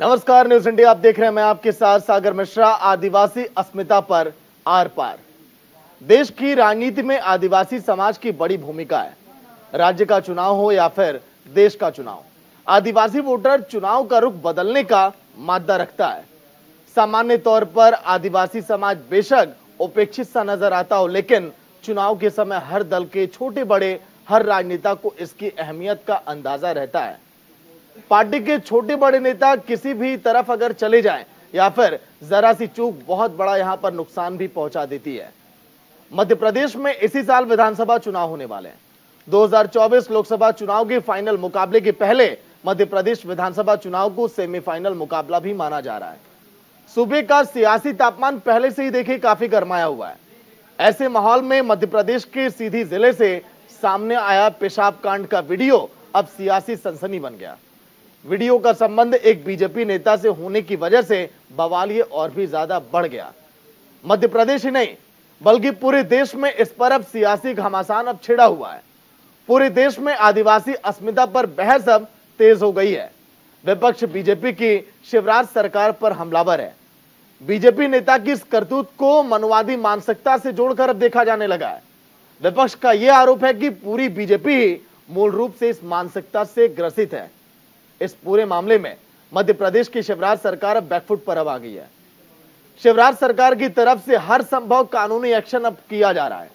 नमस्कार, news India आप देख रहे हैं। मैं आपके साथ सागर मिश्रा। आदिवासी अस्मिता पर आर पार। देश की राजनीति में आदिवासी समाज की बड़ी भूमिका है। राज्य का चुनाव हो या फिर देश का चुनाव, आदिवासी वोटर चुनाव का रुख बदलने का मादा रखता है। सामान्य तौर पर आदिवासी समाज बेशक उपेक्षित सा नजर आता हो, लेकिन चुनाव के समय हर दल के छोटे बड़े हर राजनेता को इसकी अहमियत का अंदाजा रहता है। पार्टी के छोटे बड़े नेता किसी भी तरफ अगर चले जाएं या फिर जरा सी चूक बहुत बड़ा यहां पर नुकसान भी पहुंचा देती है। मध्य प्रदेश में इसी साल विधानसभा चुनाव होने वाले हैं। 2024 लोकसभा चुनाव के फाइनल मुकाबले के पहले मध्य प्रदेश विधानसभा चुनाव को सेमीफाइनल मुकाबला भी माना जा रहा है। सूबे का सियासी तापमान पहले से ही देखिए काफी गर्माया हुआ है। ऐसे माहौल में मध्य प्रदेश के सीधी जिले से सामने आया पेशाब कांड का वीडियो अब सियासी सनसनी बन गया। वीडियो का संबंध एक बीजेपी नेता से होने की वजह से बवाल ये और भी ज्यादा बढ़ गया। मध्य प्रदेश ही नहीं बल्कि पूरे देश में इस पर अब सियासी घमासान अब छिड़ा हुआ है। पूरे देश में आदिवासी अस्मिता पर बहस अब तेज हो गई है। विपक्ष बीजेपी की शिवराज सरकार पर हमलावर है। बीजेपी नेता की इस करतूत को मनवादी मानसिकता से जोड़कर अब देखा जाने लगा है। विपक्ष का यह आरोप है कि पूरी बीजेपी ही मूल रूप से इस मानसिकता से ग्रसित है। इस पूरे मामले में मध्य प्रदेश की शिवराज सरकार अब बैकफुट पर अब आ गई है। शिवराज सरकार की तरफ से हर संभव कानूनी एक्शन अब किया जा रहा है।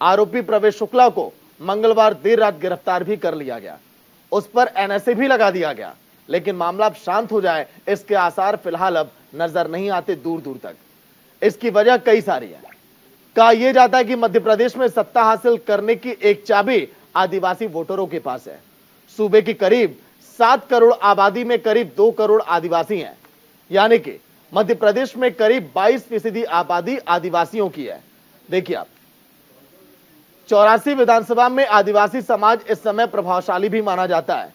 आरोपी प्रवेश शुक्ला को मंगलवार देर रात गिरफ्तार भी कर लिया गया। उस पर एनएसए भी लगा दिया गया, लेकिन मामला अब शांत हो जाए इसके आसार फिलहाल अब नजर नहीं आते दूर दूर तक। इसकी वजह कई सारी है। कहा यह जाता है कि मध्य प्रदेश में सत्ता हासिल करने की एक चाबी आदिवासी वोटरों के पास है। सूबे की करीब 7 करोड़ आबादी में करीब 2 करोड़ आदिवासी हैं, यानी कि मध्य प्रदेश में करीब 22% आबादी आदिवासियों की है। देखिए आप, 84 विधानसभा में आदिवासी समाज इस समय प्रभावशाली भी माना जाता है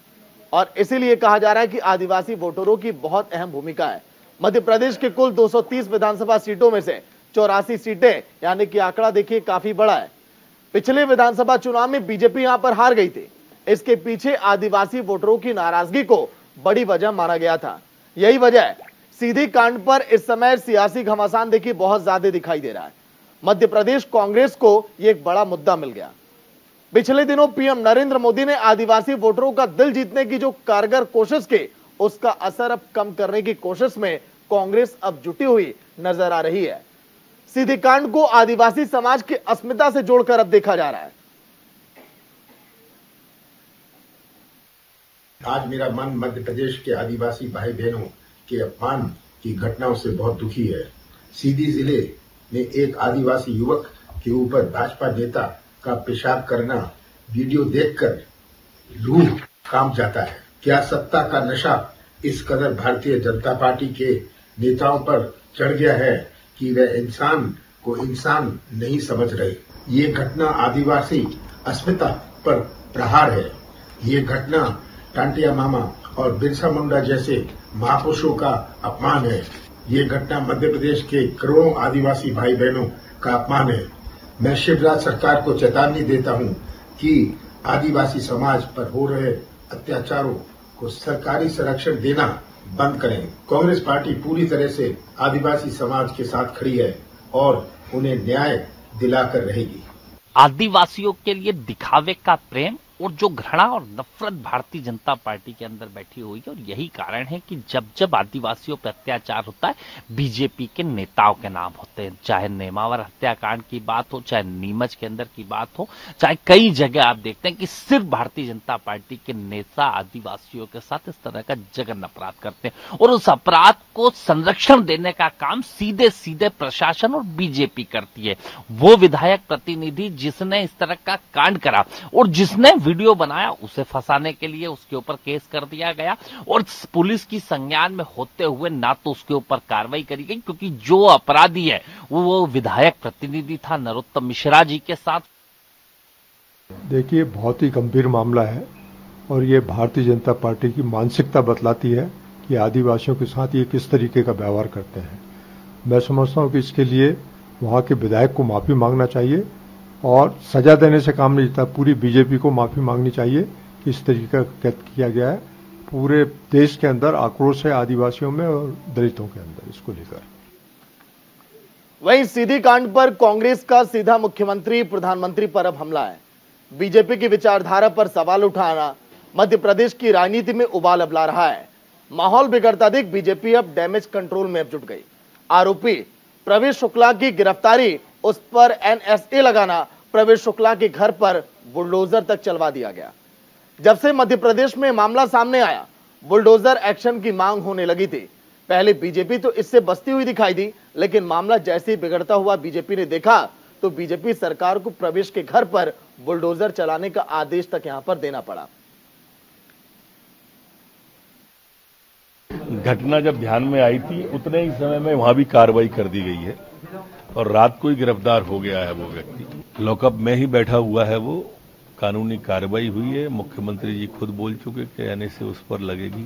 और इसीलिए कहा जा रहा है कि आदिवासी वोटरों की बहुत अहम भूमिका है। मध्य प्रदेश के कुल 230 विधानसभा सीटों में से 84 सीटें, यानी कि आंकड़ा देखिए काफी बड़ा है। पिछले विधानसभा चुनाव में बीजेपी यहां पर हार गई थी। इसके पीछे आदिवासी वोटरों की नाराजगी को बड़ी वजह माना गया था। यही वजह है सीधी कांड पर इस समय सियासी घमासान देखिए बहुत ज्यादा दिखाई दे रहा है। मध्य प्रदेश कांग्रेस को यह एक बड़ा मुद्दा मिल गया। पिछले दिनों पीएम नरेंद्र मोदी ने आदिवासी वोटरों का दिल जीतने की जो कारगर कोशिश की, उसका असर अब कम करने की कोशिश में कांग्रेस अब जुटी हुई नजर आ रही है। सीधी कांड को आदिवासी समाज की अस्मिता से जोड़कर अब देखा जा रहा है। आज मेरा मन मध्य प्रदेश के आदिवासी भाई बहनों के अपमान की घटनाओं से बहुत दुखी है। सीधी जिले में एक आदिवासी युवक के ऊपर भाजपा नेता का पेशाब करना वीडियो देखकर रूह कांप जाता है। क्या सत्ता का नशा इस कदर भारतीय जनता पार्टी के नेताओं पर चढ़ गया है कि वे इंसान को इंसान नहीं समझ रहे। ये घटना आदिवासी अस्मिता पर प्रहार है। ये घटना टांटिया मामा और बिरसा मुंडा जैसे महापुरुषों का अपमान है। ये घटना मध्य प्रदेश के करोड़ों आदिवासी भाई बहनों का अपमान है। मैं शिवराज सरकार को चेतावनी देता हूं कि आदिवासी समाज पर हो रहे अत्याचारों को सरकारी संरक्षण देना बंद करें। कांग्रेस पार्टी पूरी तरह से आदिवासी समाज के साथ खड़ी है और उन्हें न्याय दिलाकर रहेगी। आदिवासियों के लिए दिखावे का प्रेम और जो घृणा और नफरत भारतीय जनता पार्टी के अंदर बैठी हुई है, और यही कारण है कि जब जब आदिवासियों पर अत्याचार होता है बीजेपी के नेताओं के नाम होते हैं। चाहे नेमावर हत्याकांड की बात हो, चाहे नीमच के अंदर की बात हो, चाहे कई जगह आप देखते हैं कि सिर्फ भारतीय जनता पार्टी के नेता आदिवासियों के साथ इस तरह का जघन्य अपराध करते हैं और उस अपराध को संरक्षण देने का काम सीधे सीधे प्रशासन और बीजेपी करती है। वो विधायक प्रतिनिधि जिसने इस तरह का कांड करा और जिसने वीडियो बनाया, उसे फंसाने के लिए उसके ऊपर केस कर दिया गया और पुलिस की संज्ञान में होते हुए ना तो उसके ऊपर कार्रवाई करी गई, क्योंकि जो अपराधी है वो विधायक प्रतिनिधि था नरोत्तम मिश्रा जी के साथ। देखिए, बहुत ही गंभीर मामला है और ये भारतीय जनता पार्टी की मानसिकता बतलाती है कि आदिवासियों के साथ ये किस तरीके का व्यवहार करते हैं। मैं समझता हूं कि इसके लिए वहां के विधायक को माफी मांगना चाहिए और सजा देने से काम नहीं चलता। पूरी बीजेपी को माफी मांगनी चाहिए कि इस तरीके का किया गया है पूरे देश के अंदर आक्रोश है आदिवासियों में और दलितों के अंदर इसको लेकर। वहीं सीधी कांड पर कांग्रेस का सीधा मुख्यमंत्री प्रधानमंत्री पर अब हमला है। बीजेपी की विचारधारा पर सवाल उठाना मध्य प्रदेश की राजनीति में उबाल अब ला रहा है। माहौल बिगड़ता देख बीजेपी अब डैमेज कंट्रोल में जुट गई। आरोपी प्रवेश शुक्ला की गिरफ्तारी, उस पर एनएसए लगाना, प्रवेश शुक्ला के घर पर बुलडोजर तक चलवा दिया गया। जब से मध्य प्रदेश में मामला सामने आया, बुलडोजर एक्शन की मांग होने लगी थी। पहले बीजेपी तो इससे बचती हुई दिखाई दी, लेकिन मामला जैसे ही बिगड़ता हुआ बीजेपी ने देखा तो बीजेपी सरकार को प्रवेश के घर पर बुलडोजर चलाने का आदेश तक यहां पर देना पड़ा। घटना जब ध्यान में आई थी उतने ही समय में वहां भी कार्रवाई कर दी गई है और रात को ही गिरफ्तार हो गया है वो व्यक्ति। लॉकअप में ही बैठा हुआ है वो। कानूनी कार्रवाई हुई है। मुख्यमंत्री जी खुद बोल चुके कि एनएसए उस पर लगेगी,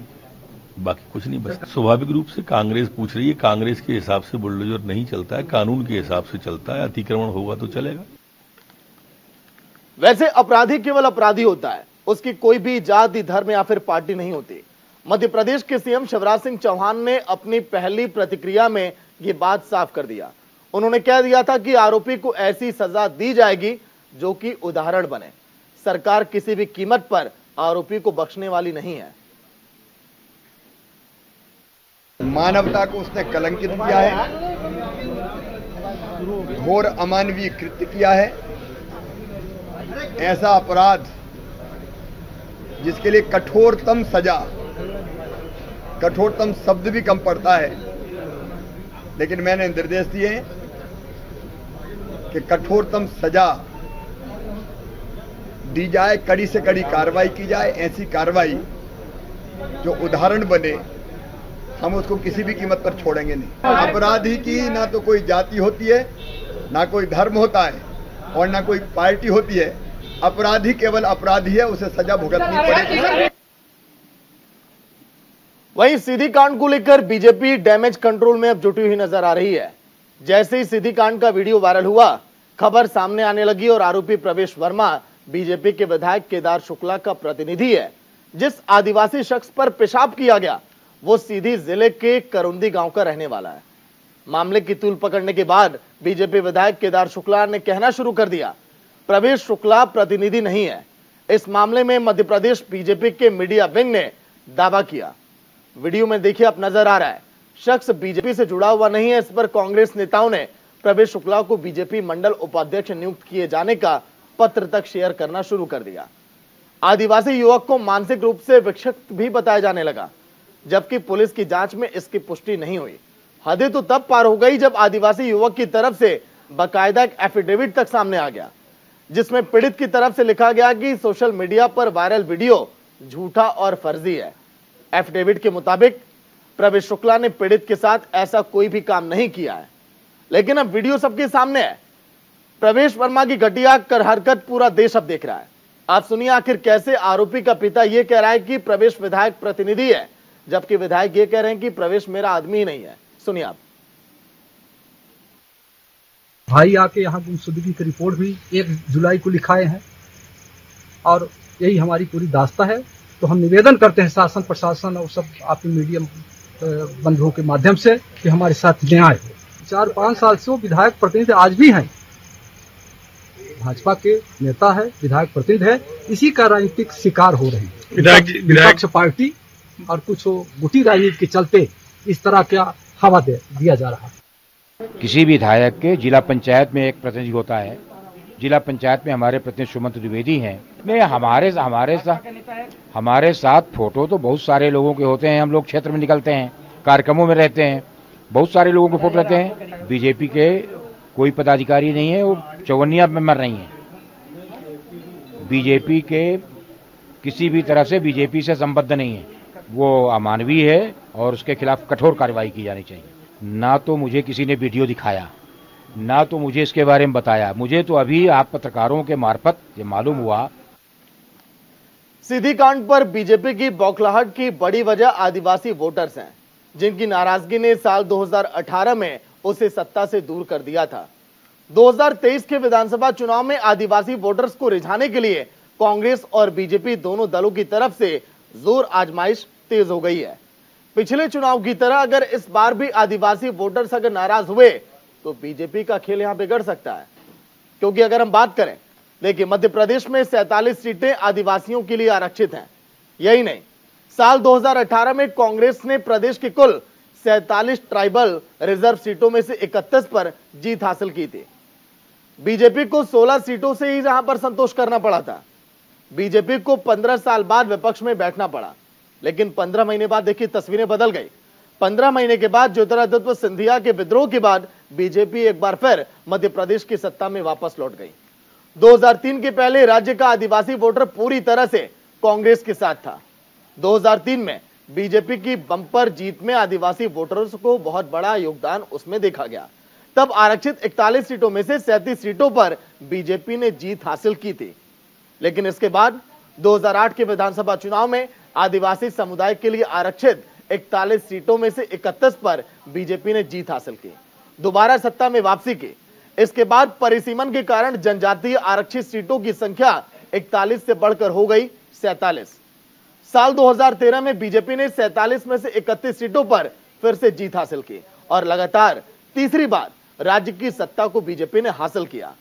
बाकी कुछ नहीं बचता। स्वाभाविक रूप से कांग्रेस पूछ रही है। कांग्रेस के हिसाब से बुलडोजर नहीं चलता है, कानून के हिसाब से चलता है। अतिक्रमण होगा तो चलेगा। वैसे अपराधी केवल अपराधी होता है, उसकी कोई भी जाति, धर्म या फिर पार्टी नहीं होती। मध्य प्रदेश के सीएम शिवराज सिंह चौहान ने अपनी पहली प्रतिक्रिया में ये बात साफ कर दिया। उन्होंने कह दिया था कि आरोपी को ऐसी सजा दी जाएगी जो कि उदाहरण बने। सरकार किसी भी कीमत पर आरोपी को बख्शने वाली नहीं है। मानवता को उसने कलंकित किया है, घोर अमानवीय कृत्य किया है। ऐसा अपराध जिसके लिए कठोरतम सजा, कठोरतम शब्द भी कम पड़ता है, लेकिन मैंने निर्देश दिए कि कठोरतम सजा दी जाए, कड़ी से कड़ी कार्रवाई की जाए। ऐसी कार्रवाई जो उदाहरण बने, हम उसको किसी भी कीमत पर छोड़ेंगे नहीं। अपराधी की ना तो कोई जाति होती है, ना कोई धर्म होता है और ना कोई पार्टी होती है। अपराधी केवल अपराधी है, उसे सजा भुगतनी पड़ेगी। वहीं सीधी कांड को लेकर बीजेपी डैमेज कंट्रोल में अब जुटी हुई नजर आ रही है। जैसे ही सीधी कांड का वीडियो वायरल हुआ, खबर सामने आने लगी और आरोपी प्रवेश वर्मा बीजेपी के विधायक केदार शुक्ला का प्रतिनिधि है। जिस आदिवासी शख्स पर पेशाब किया गया वो सीधी जिले के करुंदी गांव का रहने वाला है। मामले की तूल पकड़ने के बाद बीजेपी विधायक केदार शुक्ला ने कहना शुरू कर दिया, प्रवेश शुक्ला प्रतिनिधि नहीं है। इस मामले में मध्य प्रदेश बीजेपी के मीडिया विंग ने दावा किया। वीडियो में देखिए, अब नजर आ रहा है शख्स बीजेपी से जुड़ा हुआ नहीं है। इस पर कांग्रेस नेताओं ने प्रवेश शुक्ला को बीजेपी मंडल उपाध्यक्ष नियुक्त किए जाने का पत्र तक शेयर करना शुरू कर दिया। आदिवासी युवक को मानसिक रूप से विक्षिप्त भी बताया जाने लगा, जबकि पुलिस की जांच में इसकी पुष्टि नहीं हुई। हदें तो तब पार हो गई जब आदिवासी युवक की तरफ से बाकायदा एक एफिडेविट तक सामने आ गया, जिसमें पीड़ित की तरफ से लिखा गया कि सोशल मीडिया पर वायरल वीडियो झूठा और फर्जी है। एफिडेविट के मुताबिक प्रवेश शुक्ला ने पीड़ित के साथ ऐसा कोई भी काम नहीं किया है, लेकिन अब वीडियो सबके सामने है। प्रवेश वर्मा की घटिया कर हरकत पूरा देश अब देख रहा है। आप सुनिए आखिर कैसे आरोपी का पिता यह कह रहा है कि प्रवेश विधायक प्रतिनिधि है, जबकि विधायक ये कह रहे हैं कि प्रवेश मेरा आदमी ही नहीं है। सुनिए आप। भाई आके यहाँ गुमशुदगी की रिपोर्ट भी 1 जुलाई को लिखाए हैं और यही हमारी पूरी दास्ता है। तो हम निवेदन करते हैं शासन, प्रशासन और सब आपके मीडियम बंधुओं के माध्यम से कि हमारे साथ न्याय हो। 4-5 साल से वो विधायक प्रतिनिधि आज भी हैं, भाजपा के नेता है, विधायक प्रतिनिधि है, इसी का राजनीतिक शिकार हो रहे हैं। विपक्ष पार्टी और कुछ गुटी राजनीति के चलते इस तरह का हवा दिया जा रहा है। किसी भी विधायक के जिला पंचायत में एक प्रतिनिधि होता है। जिला पंचायत में हमारे प्रतिनिधि सुमंत द्विवेदी हैं। नहीं, हमारे साथ फोटो तो बहुत सारे लोगों के होते हैं। हम लोग क्षेत्र में निकलते हैं, कार्यक्रमों में रहते हैं, बहुत सारे लोगों के फोटो रहते हैं। बीजेपी के कोई पदाधिकारी नहीं है, वो चौवन्निया में मर रही हैं। बीजेपी के किसी भी तरह से बीजेपी से संबद्ध नहीं है, वो अमानवीय है और उसके खिलाफ कठोर कार्रवाई की जानी चाहिए। ना तो मुझे किसी ने वीडियो दिखाया, ना तो मुझे इसके बारे में बताया। मुझे तो अभी आप पत्रकारों के मार्फत ये मालूम हुआ। सीधी कांड पर बीजेपी की बौखलाहट की बड़ी वजह आदिवासी वोटर्स हैं, जिनकी नाराजगी ने साल 2018 में उसे सत्ता से दूर कर दिया था। 2023 के विधानसभा चुनाव में आदिवासी वोटर्स को रिझाने के लिए कांग्रेस और बीजेपी दोनों दलों की तरफ से जोर आजमाइश तेज हो गई है। पिछले चुनाव की तरह अगर इस बार भी आदिवासी वोटर्स अगर नाराज हुए तो बीजेपी का खेल यहां बिगड़ सकता है। क्योंकि अगर हम बात करें, देखिए मध्य प्रदेश में 47 सीटें आदिवासियों के लिए आरक्षित हैं। यही नहीं, साल 2018 में कांग्रेस ने प्रदेश की कुल 47 ट्राइबल रिजर्व सीटों में से 31 पर जीत हासिल की थी। बीजेपी को 16 सीटों से ही जहां पर संतोष करना पड़ा था। बीजेपी को 15 साल बाद विपक्ष में बैठना पड़ा, लेकिन 15 महीने बाद देखिए तस्वीरें बदल गई। 15 महीने के बाद ज्योतिरादित्य सिंधिया के विद्रोह के बाद बीजेपी एक बार फिर मध्य प्रदेश की सत्ता में वापस लौट गई। 2003 के पहले राज्य का आदिवासी वोटर पूरी तरह से कांग्रेस के साथ था। 2003 में बीजेपी की बंपर जीत में आदिवासी वोटर्स को बहुत बड़ा योगदान उसमें देखा गया। तब आरक्षित 41 सीटों में से 37 सीटों पर बीजेपी ने जीत हासिल की थी। लेकिन इसके बाद 2008 के विधानसभा चुनाव में आदिवासी समुदाय के लिए आरक्षित 41 सीटों में से 31 पर बीजेपी ने जीत हासिल की, दोबारा सत्ता में वापसी की। इसके बाद परिसीमन के कारण जनजातीय आरक्षित सीटों की संख्या 41 से बढ़कर हो गई 47। साल 2013 में बीजेपी ने 47 में से 31 सीटों पर फिर से जीत हासिल की और लगातार तीसरी बार राज्य की सत्ता को बीजेपी ने हासिल किया।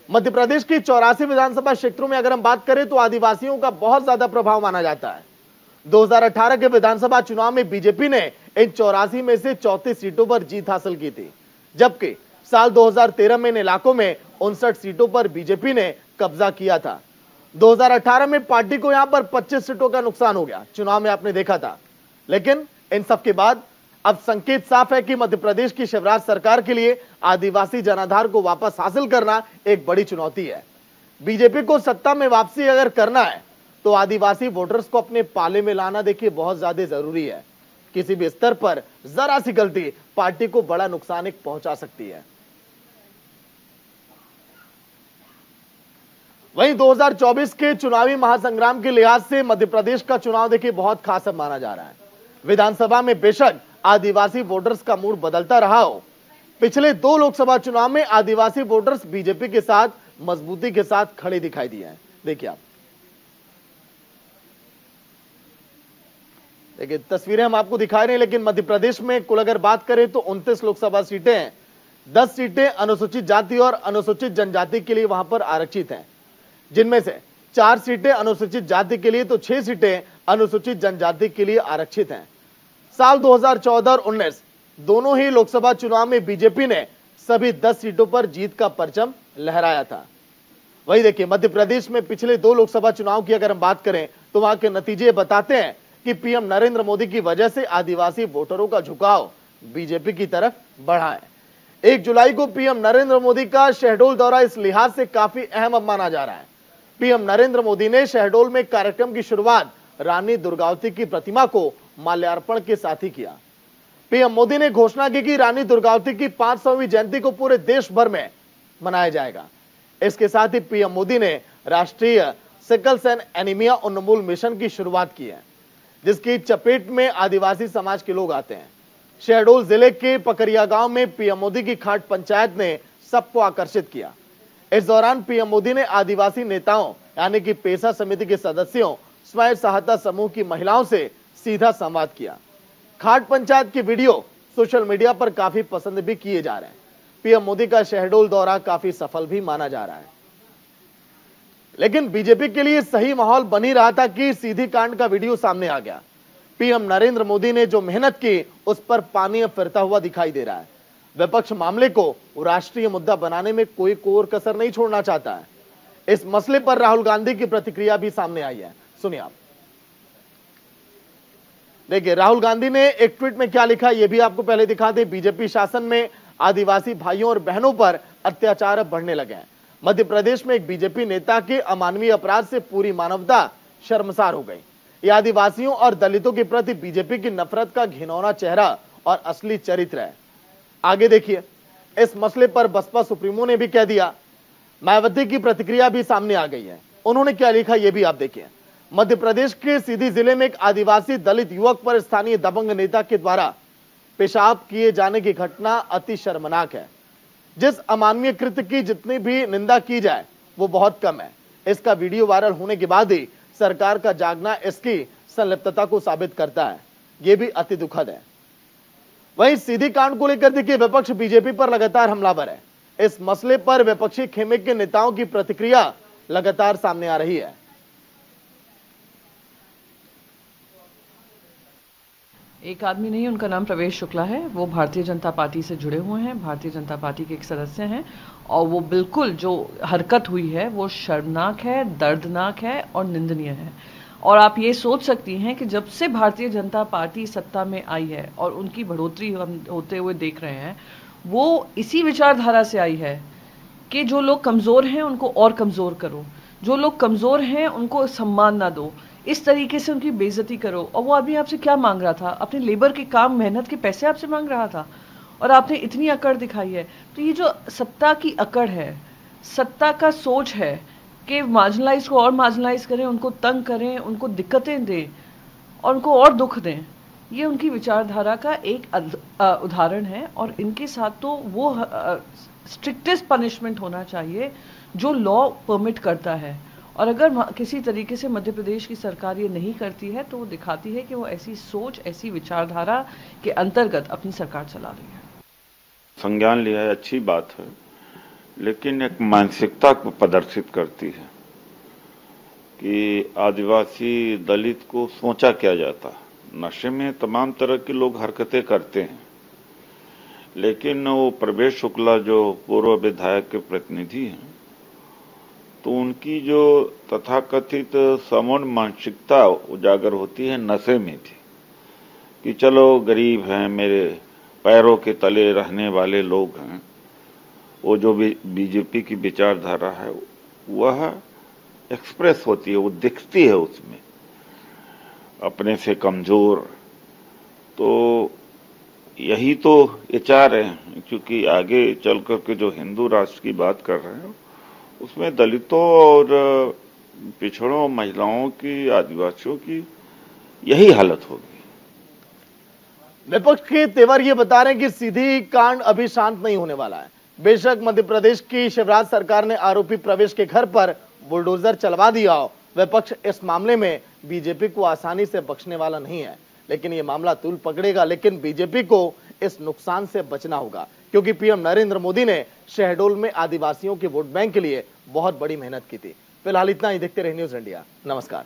मध्य प्रदेश की 84 विधानसभा क्षेत्रों में अगर हम बात करें तो आदिवासियों का बहुत ज्यादा प्रभाव माना जाता है। 2018 के विधानसभा चुनाव में बीजेपी ने इन 84 में से 34 सीटों पर जीत हासिल की थी, जबकि साल 2013 में इन इलाकों में 59 सीटों पर बीजेपी ने कब्जा किया था। 2018 में पार्टी को यहां पर 25 सीटों का नुकसान हो गया, चुनाव में आपने देखा था। लेकिन इन सब के बाद अब संकेत साफ है कि मध्य प्रदेश की शिवराज सरकार के लिए आदिवासी जनाधार को वापस हासिल करना एक बड़ी चुनौती है। बीजेपी को सत्ता में वापसी अगर करना है तो आदिवासी वोटर्स को अपने पाले में लाना देखिए बहुत ज्यादा जरूरी है। किसी भी स्तर पर जरा सी गलती पार्टी को बड़ा नुकसान पहुंचा सकती है। वहीं 2024 के चुनावी महासंग्राम के लिहाज से मध्य प्रदेश का चुनाव देखिए बहुत खास माना जा रहा है। विधानसभा में बेशक आदिवासी वोटर्स का मूड बदलता रहा हो, पिछले 2 लोकसभा चुनाव में आदिवासी वोटर्स बीजेपी के साथ मजबूती के साथ खड़े दिखाई दिए हैं। देखिए आप, देखिए तस्वीरें हम आपको दिखा रहे हैं। लेकिन मध्य प्रदेश में कुल अगर बात करें तो 29 लोकसभा सीटें हैं, 10 सीटें अनुसूचित जाति और अनुसूचित जनजाति के लिए वहां पर आरक्षित हैं, जिनमें से 4 सीटें अनुसूचित जाति के लिए तो 6 सीटें अनुसूचित जनजाति के लिए आरक्षित हैं। साल 2014 और 19 दोनों ही लोकसभा चुनाव में बीजेपी ने सभी 10 सीटों पर जीत का परचम लहराया था। वही देखिए मध्य प्रदेश में पिछले 2 लोकसभा चुनाव की अगर हम बात करें तो वहां के नतीजे बताते हैं कि पीएम नरेंद्र मोदी की वजह से आदिवासी वोटरों का झुकाव बीजेपी की तरफ बढ़ा है। 1 जुलाई को पीएम नरेंद्र मोदी का शहडोल दौरा इस लिहाज से काफी अहम माना जा रहा है। पीएम नरेंद्र मोदी ने शहडोल में कार्यक्रम की शुरुआत रानी दुर्गावती की प्रतिमा को माल्यार्पण के साथ ही किया। पीएम मोदी ने घोषणा की कि रानी दुर्गावती की 500वीं जयंती को पूरे देश भर में मनाया जाएगा। इसके साथ ही पीएम मोदी ने राष्ट्रीय सिकल सेल एनीमिया उन्मूलन मिशन की शुरुआत की है, जिसकी चपेट में आदिवासी समाज के लोग आते हैं। शहडोल जिले के पकरिया गांव में पीएम मोदी की खाट पंचायत ने सबको आकर्षित किया। इस दौरान पीएम मोदी ने आदिवासी नेताओं यानी कि पेशा समिति के सदस्यों, स्वयं सहायता समूह की महिलाओं से सीधा संवाद किया। खाट पंचायत की वीडियो सोशल मीडिया पर काफी पसंद भी किए जा रहे हैं। पीएम मोदी का शहडोल दौरा काफी सफल भी माना जा रहा है। लेकिन बीजेपी के लिए सही माहौल बन ही रहा था कि सीधी कांड का वीडियो सामने आ गया। पीएम नरेंद्र मोदी ने जो मेहनत की उस पर पानी फिरता हुआ दिखाई दे रहा है। विपक्ष मामले को राष्ट्रीय मुद्दा बनाने में कोई कोर कसर नहीं छोड़ना चाहता है। इस मसले पर राहुल गांधी की प्रतिक्रिया भी सामने आई है, सुनिए आप। देखिए राहुल गांधी ने एक ट्वीट में क्या लिखा यह भी आपको पहले दिखा दे। बीजेपी शासन में आदिवासी भाइयों और बहनों पर अत्याचार बढ़ने लगे हैं। मध्य प्रदेश में एक बीजेपी नेता के अमानवीय अपराध से पूरी मानवता शर्मसार हो गई। यह आदिवासियों और दलितों के प्रति बीजेपी की नफरत का घिनौना चेहरा और असली चरित्र है। आगे देखिए, इस मसले पर बसपा सुप्रीमो ने भी कह दिया। मायावती की प्रतिक्रिया भी सामने आ गई है। उन्होंने क्या लिखा यह भी आप देखिए। मध्य प्रदेश के सीधी जिले में एक आदिवासी दलित युवक पर स्थानीय दबंग नेता के द्वारा पेशाब किए जाने की घटना अति शर्मनाक है। जिस अमानवीय कृत्य की जितनी भी निंदा की जाए वो बहुत कम है। इसका वीडियो वायरल होने के बाद ही सरकार का जागना इसकी संलिप्तता को साबित करता है। ये भी अति दुखद है। वहीं सीधी कांड को लेकर देखिए विपक्ष बीजेपी पर लगातार हमलावर है। इस मसले पर विपक्षी खेमे के नेताओं की प्रतिक्रिया लगातार सामने आ रही है। एक आदमी नहीं, उनका नाम प्रवेश शुक्ला है। वो भारतीय जनता पार्टी से जुड़े हुए हैं, भारतीय जनता पार्टी के एक सदस्य हैं और वो बिल्कुल जो हरकत हुई है वो शर्मनाक है, दर्दनाक है और निंदनीय है। और आप ये सोच सकती हैं कि जब से भारतीय जनता पार्टी सत्ता में आई है और उनकी बढ़ोतरी हम होते हुए देख रहे हैं, वो इसी विचारधारा से आई है कि जो लोग कमजोर हैं उनको और कमजोर करो, जो लोग कमजोर हैं उनको सम्मान ना दो, इस तरीके से उनकी बेइज्जती करो। और वो आदमी आपसे क्या मांग रहा था? अपने लेबर के काम, मेहनत के पैसे आपसे मांग रहा था और आपने इतनी अकड़ दिखाई है। तो ये जो सत्ता की अकड़ है, सत्ता का सोच है कि मार्जिनलाइज को और मार्जिनलाइज करें, उनको तंग करें, उनको दिक्कतें दें और उनको और दुख दें, ये उनकी विचारधारा का एक उदाहरण है। और इनके साथ तो वो स्ट्रिक्टेस्ट पनिशमेंट होना चाहिए जो लॉ परमिट करता है। और अगर किसी तरीके से मध्य प्रदेश की सरकार ये नहीं करती है तो वो दिखाती है कि वो ऐसी सोच, ऐसी विचारधारा के अंतर्गत अपनी सरकार चला रही है। संज्ञान लिया है, अच्छी बात है, लेकिन एक मानसिकता को प्रदर्शित करती है कि आदिवासी दलित को सोचा क्या जाता। नशे में तमाम तरह के लोग हरकतें करते हैं, लेकिन वो प्रवेश शुक्ला जो पूर्व विधायक के प्रतिनिधि हैं, तो उनकी जो तथाकथित समूल मानसिकता उजागर होती है नशे में थी कि चलो गरीब हैं, मेरे पैरों के तले रहने वाले लोग हैं। वो जो भी बीजेपी की विचारधारा है वह एक्सप्रेस होती है, वो दिखती है उसमें, अपने से कमजोर। तो यही तो विचार है, क्योंकि आगे चल करके जो हिंदू राष्ट्र की बात कर रहे हैं उसमें दलितों और पिछड़ों, महिलाओं की, आदिवासियों की यही हालत होगी। विपक्ष के तेवर ये बता रहे हैं कि सीधी कांड अभी शांत नहीं होने वाला है। बेशक मध्य प्रदेश की शिवराज सरकार ने आरोपी प्रवेश के घर पर बुलडोजर चलवा दिया हो, विपक्ष इस मामले में बीजेपी को आसानी से बख्शने वाला नहीं है। लेकिन ये मामला तूल पकड़ेगा, लेकिन बीजेपी को इस नुकसान से बचना होगा, क्योंकि पीएम नरेंद्र मोदी ने शहडोल में आदिवासियों के वोट बैंक के लिए बहुत बड़ी मेहनत की थी। फिलहाल इतना ही। देखते रहे न्यूज़ इंडिया। नमस्कार।